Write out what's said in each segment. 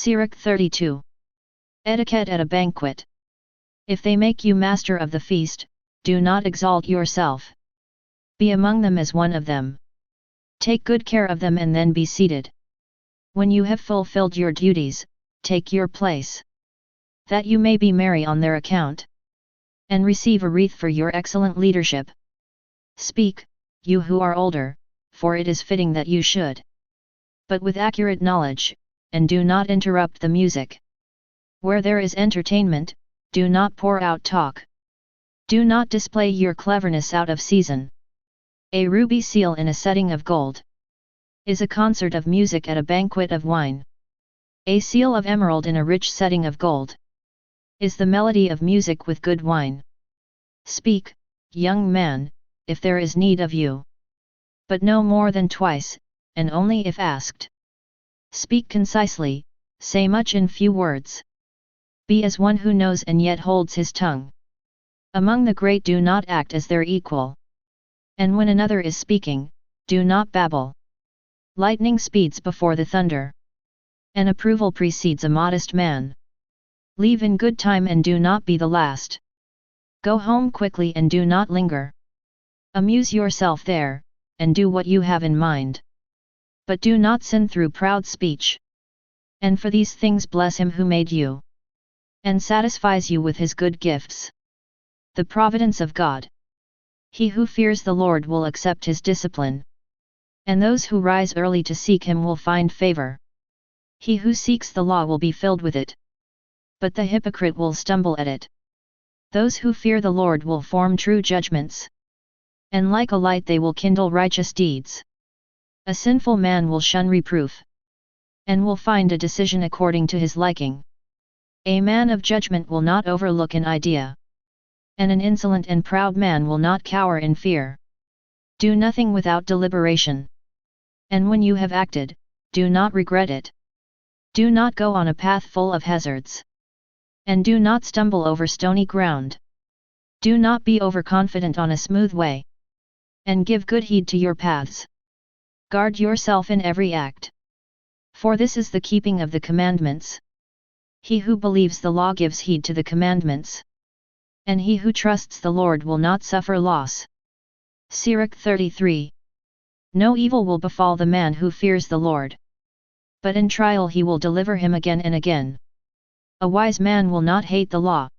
Sirach 32. Etiquette at a banquet. If they make you master of the feast, do not exalt yourself. Be among them as one of them. Take good care of them and then be seated. When you have fulfilled your duties, take your place, that you may be merry on their account, and receive a wreath for your excellent leadership. Speak, you who are older, for it is fitting that you should. But with accurate knowledge, and do not interrupt the music. Where there is entertainment, do not pour out talk. Do not display your cleverness out of season. A ruby seal in a setting of gold is a concert of music at a banquet of wine. A seal of emerald in a rich setting of gold is the melody of music with good wine. Speak, young man, if there is need of you, but no more than twice, and only if asked. Speak concisely, say much in few words. Be as one who knows and yet holds his tongue. Among the great do not act as their equal. And when another is speaking, do not babble. Lightning speeds before the thunder, and approval precedes a modest man. Leave in good time and do not be the last. Go home quickly and do not linger. Amuse yourself there, and do what you have in mind. But do not sin through proud speech. And for these things bless him who made you, and satisfies you with his good gifts. The providence of God. He who fears the Lord will accept his discipline, and those who rise early to seek him will find favor. He who seeks the law will be filled with it, but the hypocrite will stumble at it. Those who fear the Lord will form true judgments, and like a light they will kindle righteous deeds. A sinful man will shun reproof, and will find a decision according to his liking. A man of judgment will not overlook an idea, and an insolent and proud man will not cower in fear. Do nothing without deliberation, and when you have acted, do not regret it. Do not go on a path full of hazards, and do not stumble over stony ground. Do not be overconfident on a smooth way, and give good heed to your paths. Guard yourself in every act, for this is the keeping of the commandments. He who believes the law gives heed to the commandments, and he who trusts the Lord will not suffer loss. Sirach 33. No evil will befall the man who fears the Lord, but in trial he will deliver him again and again. A wise man will not hate the law,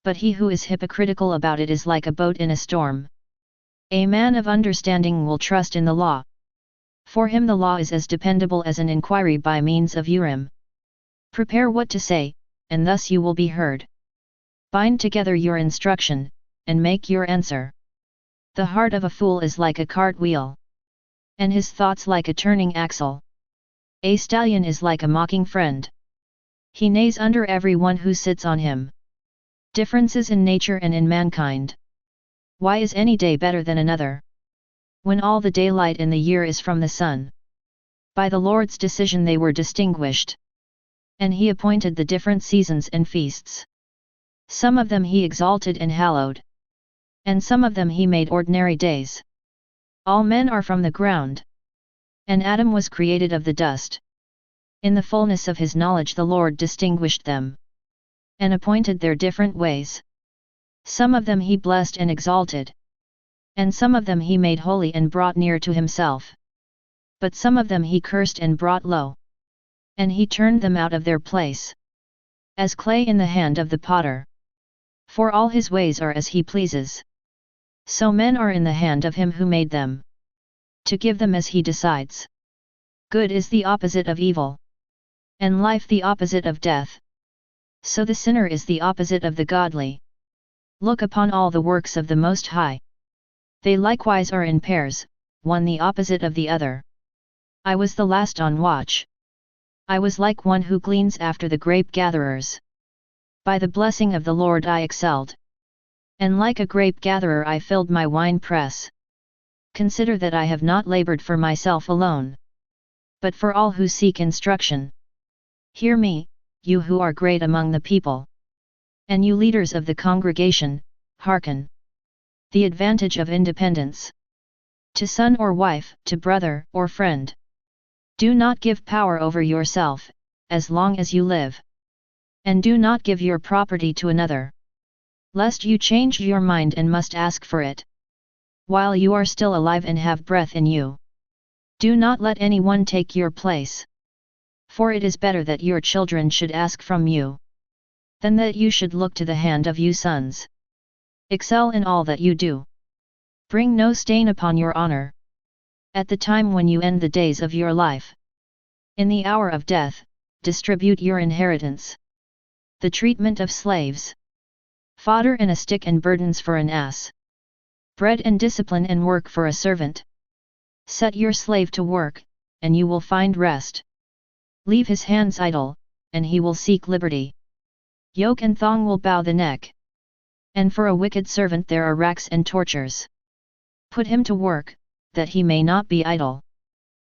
but he who is hypocritical about it is like a boat in a storm. A man of understanding will trust in the law. For him the law is as dependable as an inquiry by means of Urim. Prepare what to say, and thus you will be heard. Bind together your instruction, and make your answer. The heart of a fool is like a cart wheel, and his thoughts like a turning axle. A stallion is like a mocking friend. He neighs under every one who sits on him. Differences in nature and in mankind. Why is any day better than another, when all the daylight in the year is from the sun? By the Lord's decision they were distinguished, and he appointed the different seasons and feasts. Some of them he exalted and hallowed, and some of them he made ordinary days. All men are from the ground, and Adam was created of the dust. In the fullness of his knowledge the Lord distinguished them, and appointed their different ways. Some of them he blessed and exalted, and some of them he made holy and brought near to himself. But some of them he cursed and brought low, and he turned them out of their place, as clay in the hand of the potter. For all his ways are as he pleases, so men are in the hand of him who made them, to give them as he decides. Good is the opposite of evil, and life the opposite of death. So the sinner is the opposite of the godly. Look upon all the works of the Most High. They likewise are in pairs, one the opposite of the other. I was the last on watch. I was like one who gleans after the grape gatherers. By the blessing of the Lord I excelled, and like a grape gatherer I filled my wine press. Consider that I have not labored for myself alone, but for all who seek instruction. Hear me, you who are great among the people, and you leaders of the congregation, hearken. The advantage of independence. To son or wife, to brother or friend. Do not give power over yourself, as long as you live. And do not give your property to another, lest you change your mind and must ask for it, while you are still alive and have breath in you. Do not let anyone take your place. For it is better that your children should ask from you, than that you should look to the hand of you sons. Excel in all that you do. Bring no stain upon your honor. At the time when you end the days of your life, in the hour of death, distribute your inheritance. The treatment of slaves. Fodder and a stick and burdens for an ass. Bread and discipline and work for a servant. Set your slave to work, and you will find rest. Leave his hands idle, and he will seek liberty. Yoke and thong will bow the neck. And for a wicked servant there are racks and tortures. Put him to work, that he may not be idle.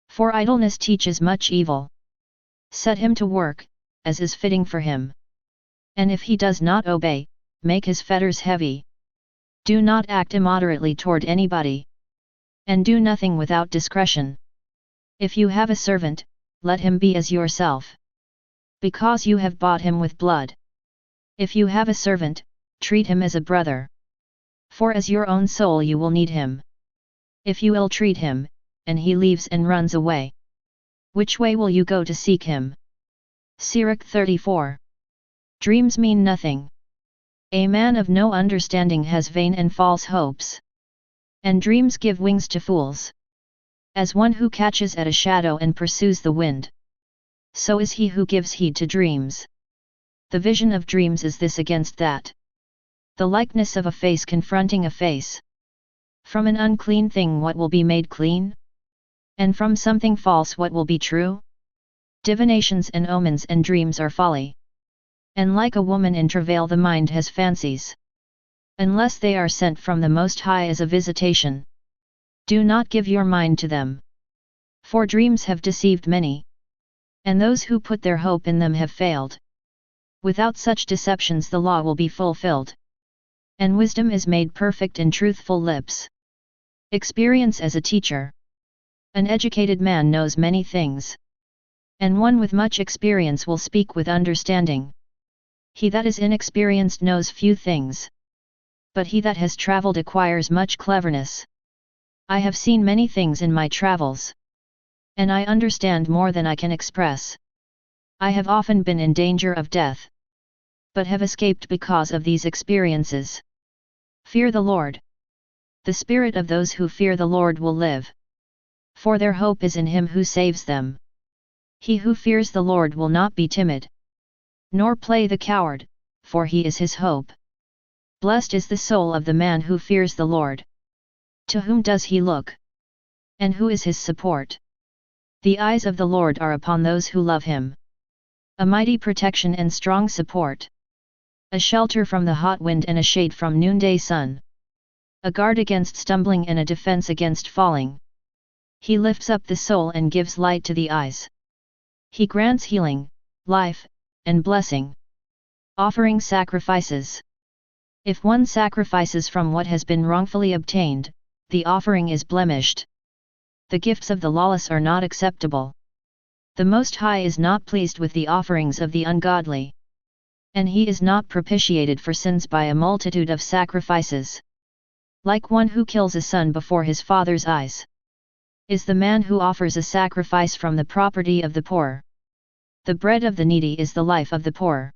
For idleness teaches much evil. Set him to work, as is fitting for him. And if he does not obey, make his fetters heavy. Do not act immoderately toward anybody. And do nothing without discretion. If you have a servant, let him be as yourself, because you have bought him with blood. If you have a servant, treat him as a brother. For as your own soul you will need him. If you ill-treat him, and he leaves and runs away, which way will you go to seek him? Sirach 34. Dreams mean nothing. A man of no understanding has vain and false hopes. And dreams give wings to fools. As one who catches at a shadow and pursues the wind, so is he who gives heed to dreams. The vision of dreams is this against that. The likeness of a face confronting a face. From an unclean thing what will be made clean? And from something false what will be true? Divinations and omens and dreams are folly. And like a woman in travail the mind has fancies. Unless they are sent from the Most High as a visitation. Do not give your mind to them. For dreams have deceived many. And those who put their hope in them have failed. Without such deceptions the law will be fulfilled. And wisdom is made perfect in truthful lips. Experience as a teacher. An educated man knows many things. And one with much experience will speak with understanding. He that is inexperienced knows few things. But he that has travelled acquires much cleverness. I have seen many things in my travels. And I understand more than I can express. I have often been in danger of death, but have escaped because of these experiences. Fear the Lord. The spirit of those who fear the Lord will live. For their hope is in him who saves them. He who fears the Lord will not be timid, nor play the coward, for he is his hope. Blessed is the soul of the man who fears the Lord. To whom does he look? And who is his support? The eyes of the Lord are upon those who love him. A mighty protection and strong support. A shelter from the hot wind and a shade from noonday sun. A guard against stumbling and a defense against falling. He lifts up the soul and gives light to the eyes. He grants healing, life, and blessing. Offering sacrifices. If one sacrifices from what has been wrongfully obtained, the offering is blemished. The gifts of the lawless are not acceptable. The Most High is not pleased with the offerings of the ungodly. And he is not propitiated for sins by a multitude of sacrifices. Like one who kills a son before his father's eyes, is the man who offers a sacrifice from the property of the poor. The bread of the needy is the life of the poor.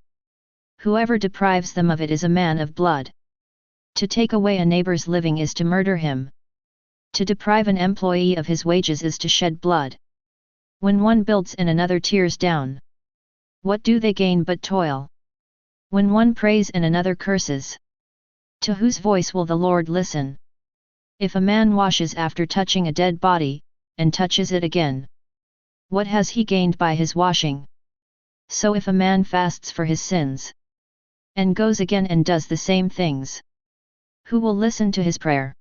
Whoever deprives them of it is a man of blood. To take away a neighbor's living is to murder him. To deprive an employee of his wages is to shed blood. When one builds and another tears down, what do they gain but toil? When one prays and another curses, to whose voice will the Lord listen? If a man washes after touching a dead body, and touches it again, what has he gained by his washing? So if a man fasts for his sins, and goes again and does the same things, who will listen to his prayer?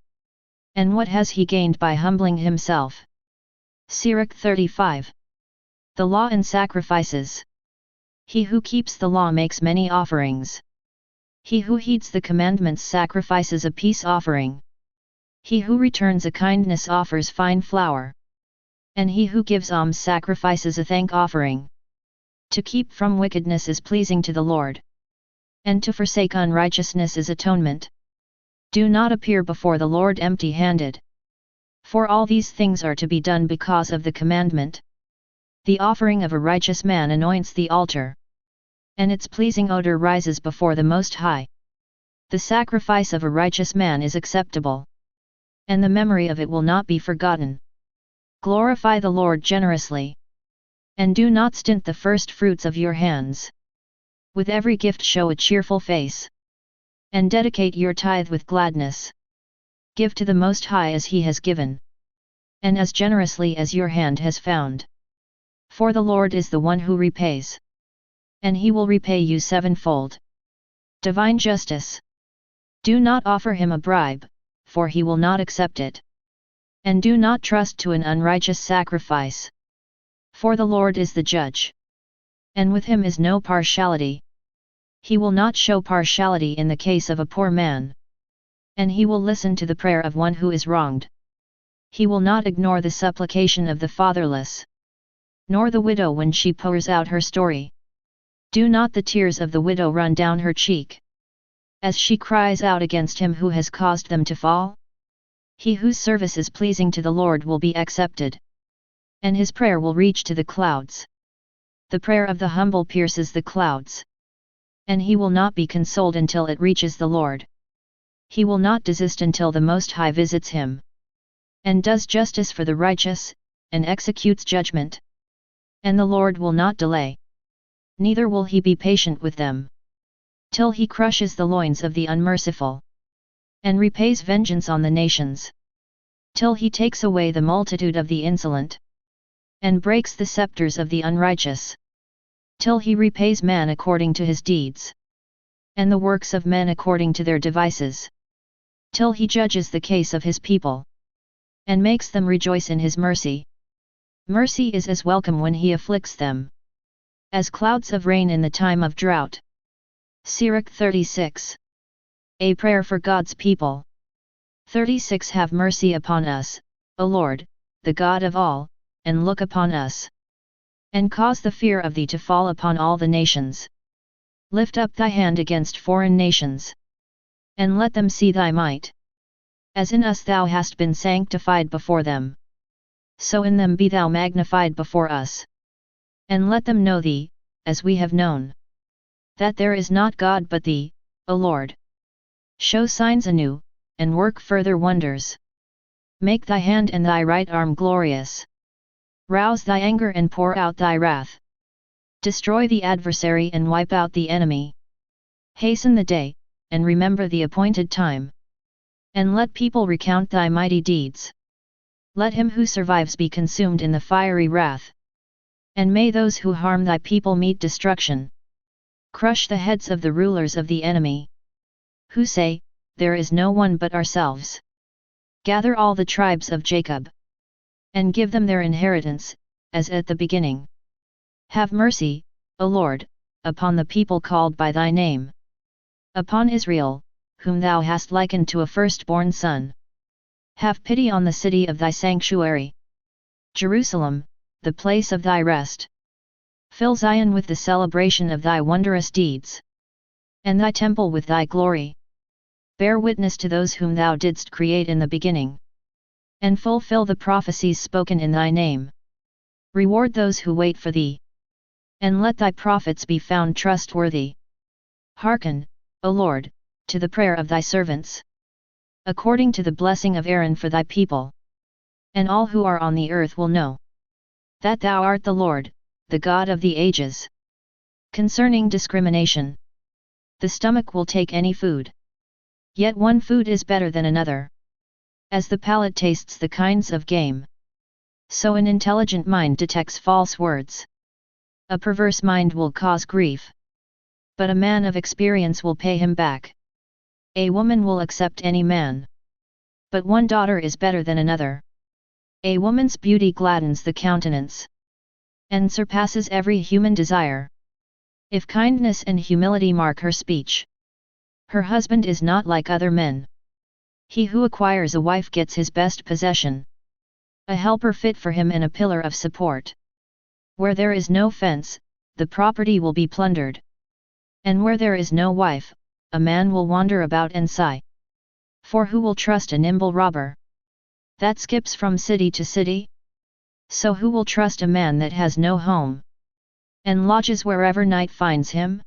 And what has he gained by humbling himself? Sirach 35. The law and sacrifices. He who keeps the law makes many offerings. He who heeds the commandments sacrifices a peace offering. He who returns a kindness offers fine flour. And he who gives alms sacrifices a thank offering. To keep from wickedness is pleasing to the Lord, and to forsake unrighteousness is atonement. Do not appear before the Lord empty-handed. For all these things are to be done because of the commandment. The offering of a righteous man anoints the altar, and its pleasing odor rises before the Most High. The sacrifice of a righteous man is acceptable, and the memory of it will not be forgotten. Glorify the Lord generously, and do not stint the first fruits of your hands. With every gift show a cheerful face, and dedicate your tithe with gladness. Give to the Most High as He has given, and as generously as your hand has found. For the Lord is the one who repays, and He will repay you sevenfold. Divine justice. Do not offer Him a bribe, for He will not accept it. And do not trust to an unrighteous sacrifice. For the Lord is the judge, and with Him is no partiality. He will not show partiality in the case of a poor man, and He will listen to the prayer of one who is wronged. He will not ignore the supplication of the fatherless, nor the widow when she pours out her story. Do not the tears of the widow run down her cheek, as she cries out against him who has caused them to fall? He whose service is pleasing to the Lord will be accepted, and his prayer will reach to the clouds. The prayer of the humble pierces the clouds, and he will not be consoled until it reaches the Lord. He will not desist until the Most High visits him, and does justice for the righteous, and executes judgment. And the Lord will not delay, neither will He be patient with them, till He crushes the loins of the unmerciful, and repays vengeance on the nations, till He takes away the multitude of the insolent, and breaks the scepters of the unrighteous, till He repays man according to his deeds, and the works of men according to their devices, till He judges the case of His people, and makes them rejoice in His mercy. Mercy is as welcome when He afflicts them, as clouds of rain in the time of drought. Sirach 36. A prayer for God's people. 36 Have mercy upon us, O Lord, the God of all, and look upon us, and cause the fear of Thee to fall upon all the nations. Lift up Thy hand against foreign nations, and let them see Thy might. As in us Thou hast been sanctified before them, so in them be Thou magnified before us. And let them know Thee, as we have known, that there is not God but Thee, O Lord. Show signs anew, and work further wonders. Make Thy hand and Thy right arm glorious. Rouse Thy anger and pour out Thy wrath. Destroy the adversary and wipe out the enemy. Hasten the day, and remember the appointed time. And let people recount Thy mighty deeds. Let him who survives be consumed in the fiery wrath. And may those who harm Thy people meet destruction. Crush the heads of the rulers of the enemy, who say, There is no one but ourselves. Gather all the tribes of Jacob, and give them their inheritance, as at the beginning. Have mercy, O Lord, upon the people called by Thy name, upon Israel, whom Thou hast likened to a firstborn son. Have pity on the city of Thy sanctuary, Jerusalem, the place of Thy rest. Fill Zion with the celebration of Thy wondrous deeds, and Thy temple with Thy glory. Bear witness to those whom Thou didst create in the beginning, and fulfill the prophecies spoken in Thy name. Reward those who wait for Thee, and let Thy prophets be found trustworthy. Hearken, O Lord, to the prayer of Thy servants, according to the blessing of Aaron for Thy people. And all who are on the earth will know that Thou art the Lord, the God of the ages. Concerning discrimination, the stomach will take any food, yet one food is better than another. As the palate tastes the kinds of game, so an intelligent mind detects false words. A perverse mind will cause grief, but a man of experience will pay him back. A woman will accept any man, but one daughter is better than another. A woman's beauty gladdens the countenance, and surpasses every human desire. If kindness and humility mark her speech, her husband is not like other men. He who acquires a wife gets his best possession, a helper fit for him and a pillar of support. Where there is no fence, the property will be plundered. And where there is no wife, a man will wander about and sigh. For who will trust a nimble robber that skips from city to city? So who will trust a man that has no home, and lodges wherever night finds him?